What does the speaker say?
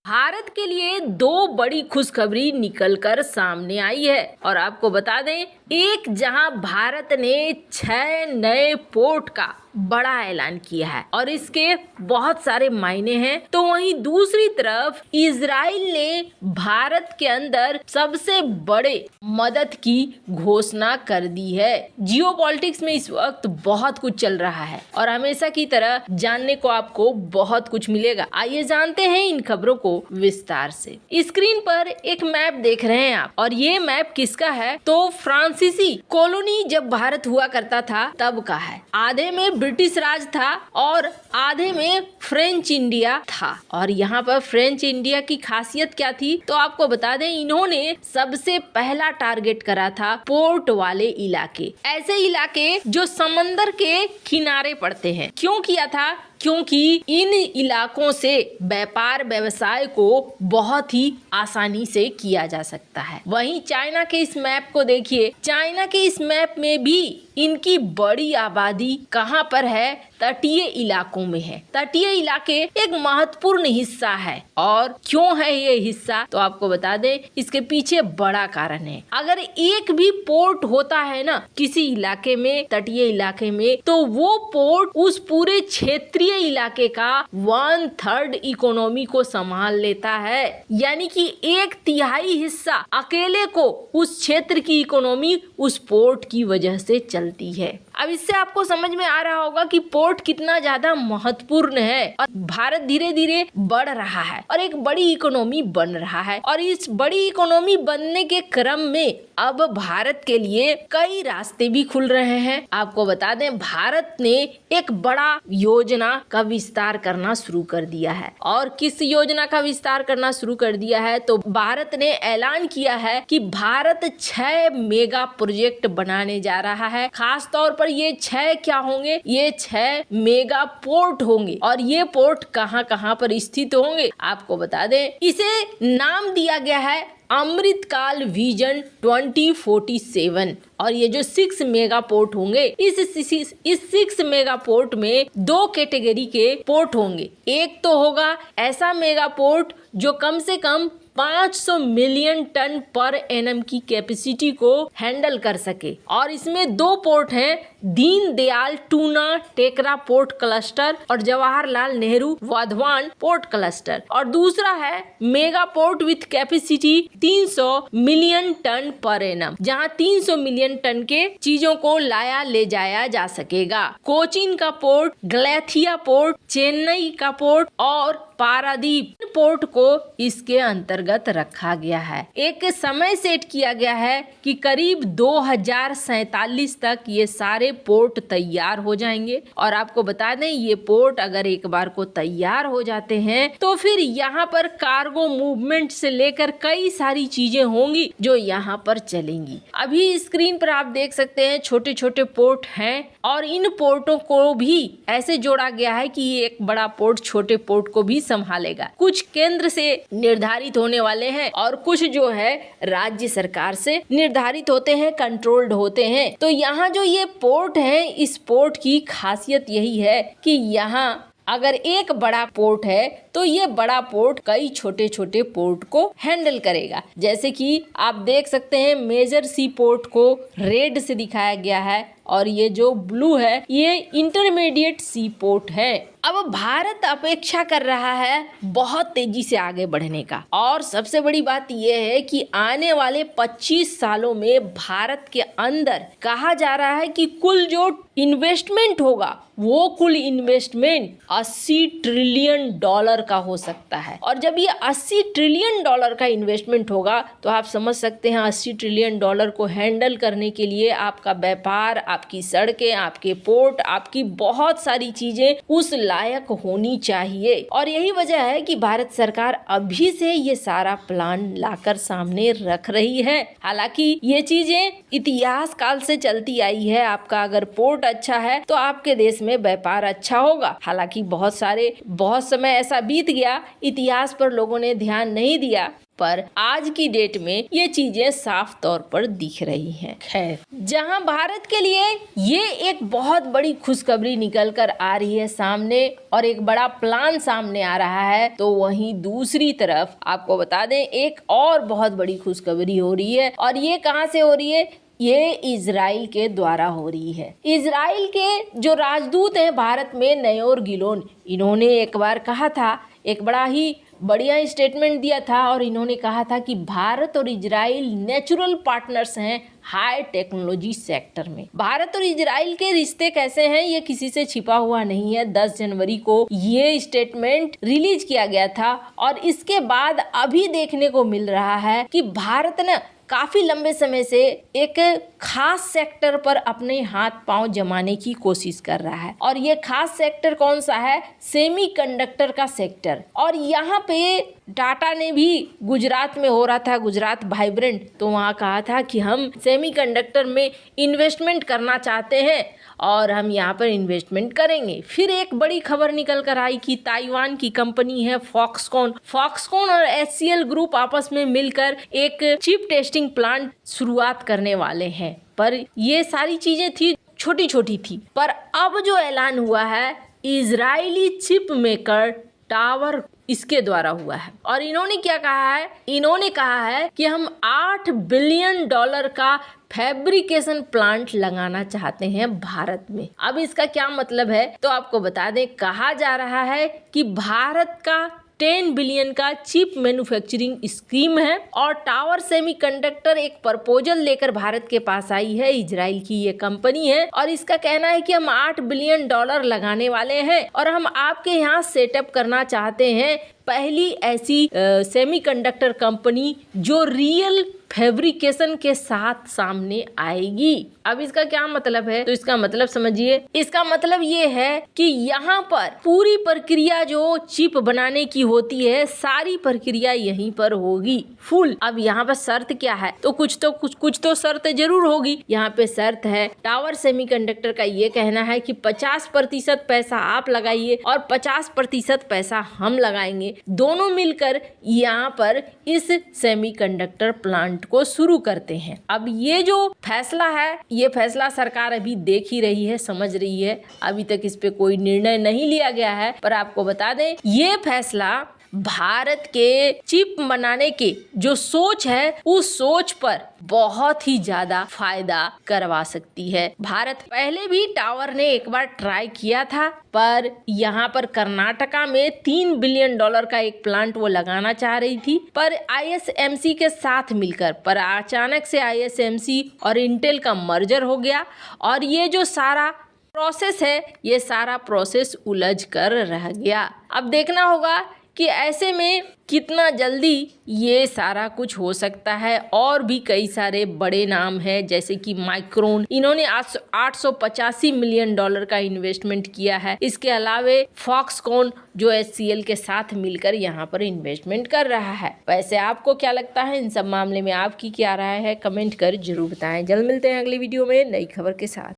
भारत के लिए दो बड़ी खुशखबरी निकलकर सामने आई है और आपको बता दें, एक जहां भारत ने 6 नए पोर्ट का बड़ा ऐलान किया है और इसके बहुत सारे मायने हैं, तो वहीं दूसरी तरफ इजराइल ने भारत के अंदर सबसे बड़े मदद की घोषणा कर दी है। जियोपॉलिटिक्स में इस वक्त बहुत कुछ चल रहा है और हमेशा की तरह जानने को आपको बहुत कुछ मिलेगा। आइए जानते हैं इन खबरों को विस्तार से। स्क्रीन पर एक मैप देख रहे हैं आप और ये मैप किसका है? तो फ्रांसीसी कॉलोनी जब भारत हुआ करता था तब का है। आधे में ब्रिटिश राज था और आधे में फ्रेंच इंडिया था। और यहाँ पर फ्रेंच इंडिया की खासियत क्या थी तो आपको बता दें, इन्होंने सबसे पहला टारगेट करा था पोर्ट वाले इलाके, ऐसे इलाके जो समंदर के किनारे पड़ते हैं। क्यों किया था? क्योंकि इन इलाकों से व्यापार व्यवसाय को बहुत ही आसानी से किया जा सकता है। वहीं चाइना के इस मैप को देखिए, चाइना के इस मैप में भी इनकी बड़ी आबादी कहां पर है? तटीय इलाकों में है। तटीय इलाके एक महत्वपूर्ण हिस्सा है। और क्यों है ये हिस्सा तो आपको बता दें, इसके पीछे बड़ा कारण है। अगर एक भी पोर्ट होता है ना किसी इलाके में, तटीय इलाके में, तो वो पोर्ट उस पूरे क्षेत्रीय इलाके का 1/3 इकोनॉमी को संभाल लेता है। यानी कि 1/3 हिस्सा अकेले को उस क्षेत्र की इकोनॉमी उस पोर्ट की वजह से चलती है। अब इससे आपको समझ में आ रहा होगा कि पोर्ट कितना ज्यादा महत्वपूर्ण है और भारत धीरे धीरे बढ़ रहा है और एक बड़ी इकोनॉमी बन रहा है। और इस बड़ी इकोनॉमी बनने के क्रम में अब भारत के लिए कई रास्ते भी खुल रहे हैं। आपको बता दें, भारत ने एक बड़ा योजना का विस्तार करना शुरू कर दिया है। और किस योजना का विस्तार करना शुरू कर दिया है तो भारत ने ऐलान किया है कि भारत 6 मेगा प्रोजेक्ट बनाने जा रहा है। खास तौर पर ये 6 क्या होंगे? ये 6 मेगा पोर्ट होंगे। और ये पोर्ट कहां कहां पर स्थित होंगे आपको बता दें, इसे नाम दिया गया है अमृतकाल विजन 2047। और ये जो 6 मेगा पोर्ट होंगे, इस 6 मेगा पोर्ट में 2 कैटेगरी के पोर्ट होंगे। एक तो होगा ऐसा मेगा पोर्ट जो कम से कम 500 मिलियन टन पर एनम की कैपेसिटी को हैंडल कर सके। और इसमें 2 पोर्ट हैं, दीनदयाल टूना टेकरा पोर्ट क्लस्टर और जवाहरलाल नेहरू वाधवान पोर्ट क्लस्टर। और दूसरा है mega port with capacity 300 million ton per annum, जहां 300 मिलियन टन के चीजों को लाया ले जाया जा सकेगा। कोचीन का पोर्ट, गलैथिया पोर्ट, चेन्नई का पोर्ट और पारादीप पोर्ट को इसके अंतर्गत रखा गया है। एक समय सेट किया गया है कि करीब 2047 तक ये सारे पोर्ट तैयार हो जाएंगे। और आपको बता दें, ये पोर्ट अगर एक बार को तैयार हो जाते हैं तो फिर यहाँ पर कार्गो मूवमेंट से लेकर कई सारी चीजें होंगी जो यहाँ पर चलेंगी। अभी स्क्रीन पर आप देख सकते हैं छोटे छोटे पोर्ट हैं और इन पोर्टों को भी ऐसे जोड़ा गया है कि ये एक बड़ा पोर्ट छोटे पोर्ट को भी संभालेगा। कुछ केंद्र से निर्धारित होने वाले हैं और कुछ जो है राज्य सरकार से निर्धारित होते हैं, कंट्रोल्ड होते हैं। तो यहाँ जो ये पोर्ट है, इस पोर्ट की खासियत यही है कि यहाँ अगर एक बड़ा पोर्ट है तो ये बड़ा पोर्ट कई छोटे छोटे पोर्ट को हैंडल करेगा। जैसे कि आप देख सकते हैं, मेजर सी पोर्ट को रेड से दिखाया गया है और ये जो ब्लू है ये इंटरमीडिएट सी पोर्ट है। अब भारत अपेक्षा कर रहा है बहुत तेजी से आगे बढ़ने का। और सबसे बड़ी बात यह है कि आने वाले 25 सालों में भारत के अंदर कहा जा रहा है कि कुल जो इन्वेस्टमेंट होगा वो कुल इन्वेस्टमेंट $80 ट्रिलियन का हो सकता है। और जब ये $80 ट्रिलियन का इन्वेस्टमेंट होगा तो आप समझ सकते हैं $80 ट्रिलियन को हैंडल करने के लिए आपका व्यापार, आपकी सड़कें, आपके पोर्ट, आपकी बहुत सारी चीजें उस लायक होनी चाहिए। और यही वजह है कि भारत सरकार अभी से ये सारा प्लान लाकर सामने रख रही है। हालांकि ये चीजें इतिहास काल से चलती आई है। आपका अगर पोर्ट अच्छा है तो आपके देश में व्यापार अच्छा होगा। हालांकि बहुत समय ऐसा बीत गया, इतिहास पर लोगों ने ध्यान नहीं दिया। पर आज की डेट में ये चीजें साफ तौर पर दिख रही हैं। खैर, जहां भारत के लिए ये एक बहुत बड़ी खुशखबरी निकल कर आ रही है सामने और एक बड़ा प्लान सामने आ रहा है, तो वहीं दूसरी तरफ आपको बता दें एक और बहुत बड़ी खुशखबरी हो रही है। और ये कहां से हो रही है? ये इजराइल के द्वारा हो रही है। इजराइल के जो राजदूत हैं भारत में, नयोर गिलोन, इन्होंने एक बार कहा था, एक बड़ा ही बढ़िया स्टेटमेंट दिया था और इन्होंने कहा था कि भारत और इजराइल नेचुरल पार्टनर्स हैं हाई टेक्नोलॉजी सेक्टर में। भारत और इजराइल के रिश्ते कैसे हैं ये किसी से छिपा हुआ नहीं है। 10 जनवरी को ये स्टेटमेंट रिलीज किया गया था और इसके बाद अभी देखने को मिल रहा है कि भारत ने काफी लंबे समय से एक खास सेक्टर पर अपने हाथ पांव जमाने की कोशिश कर रहा है। और ये खास सेक्टर कौन सा है? सेमीकंडक्टर का सेक्टर। और यहाँ पे टाटा ने भी, गुजरात में हो रहा था गुजरात वाइब्रेंट, तो वहाँ कहा था कि हम सेमीकंडक्टर में इन्वेस्टमेंट करना चाहते हैं और हम यहाँ पर इन्वेस्टमेंट करेंगे। फिर एक बड़ी खबर निकल कर आई कि ताइवान की कंपनी है फॉक्सकॉन और एचसीएल ग्रुप आपस में मिलकर एक चिप टेस्टिंग प्लांट शुरुआत करने वाले हैं। पर ये सारी चीजें थी छोटी छोटी थी, पर अब जो ऐलान हुआ है इजरायली चिप मेकर टावर इसके द्वारा हुआ है। और इन्होंने क्या कहा है? इन्होंने कहा है कि हम $8 बिलियन का फैब्रिकेशन प्लांट लगाना चाहते हैं भारत में। अब इसका क्या मतलब है तो आपको बता दें, कहा जा रहा है कि भारत का 10 बिलियन का चिप मैन्युफैक्चरिंग स्कीम है और टावर सेमीकंडक्टर एक प्रपोजल लेकर भारत के पास आई है। इजराइल की ये कंपनी है और इसका कहना है कि हम $8 बिलियन लगाने वाले हैं और हम आपके यहाँ सेटअप करना चाहते हैं पहली ऐसी सेमीकंडक्टर कंपनी जो रियल फैब्रिकेशन के साथ सामने आएगी। अब इसका क्या मतलब है? तो इसका मतलब समझिए, इसका मतलब ये है कि यहाँ पर पूरी प्रक्रिया जो चिप बनाने की होती है सारी प्रक्रिया यहीं पर होगी फुल। अब यहाँ पर शर्त क्या है? तो कुछ तो शर्त जरूर होगी। यहाँ पे शर्त है, टावर सेमीकंडक्टर का ये कहना है कि 50% पैसा आप लगाइए और 50% पैसा हम लगाएंगे, दोनों मिलकर यहाँ पर इस सेमीकंडक्टर प्लांट को शुरू करते हैं। अब ये जो फैसला है, ये फैसला सरकार अभी देख ही रही है, समझ रही है। अभी तक इस पे कोई निर्णय नहीं लिया गया है, पर आपको बता दें ये फैसला भारत के चिप बनाने के जो सोच है उस सोच पर बहुत ही ज्यादा फायदा करवा सकती है। भारत पहले भी टावर ने एक बार ट्राई किया था, पर यहाँ पर कर्नाटका में $3 बिलियन का एक प्लांट वो लगाना चाह रही थी, पर आईएसएमसी के साथ मिलकर, पर अचानक से आईएसएमसी और इंटेल का मर्जर हो गया और ये जो सारा प्रोसेस है ये सारा प्रोसेस उलझ कर रह गया। अब देखना होगा कि ऐसे में कितना जल्दी ये सारा कुछ हो सकता है। और भी कई सारे बड़े नाम हैं जैसे कि माइक्रोन, इन्होंने $885 मिलियन का इन्वेस्टमेंट किया है। इसके अलावे फॉक्सकॉन जो एचसीएल के साथ मिलकर यहाँ पर इन्वेस्टमेंट कर रहा है। वैसे आपको क्या लगता है इन सब मामले में? आपकी क्या राय है? कमेंट कर जरूर बताएं। जल्द मिलते हैं अगली वीडियो में नई खबर के साथ।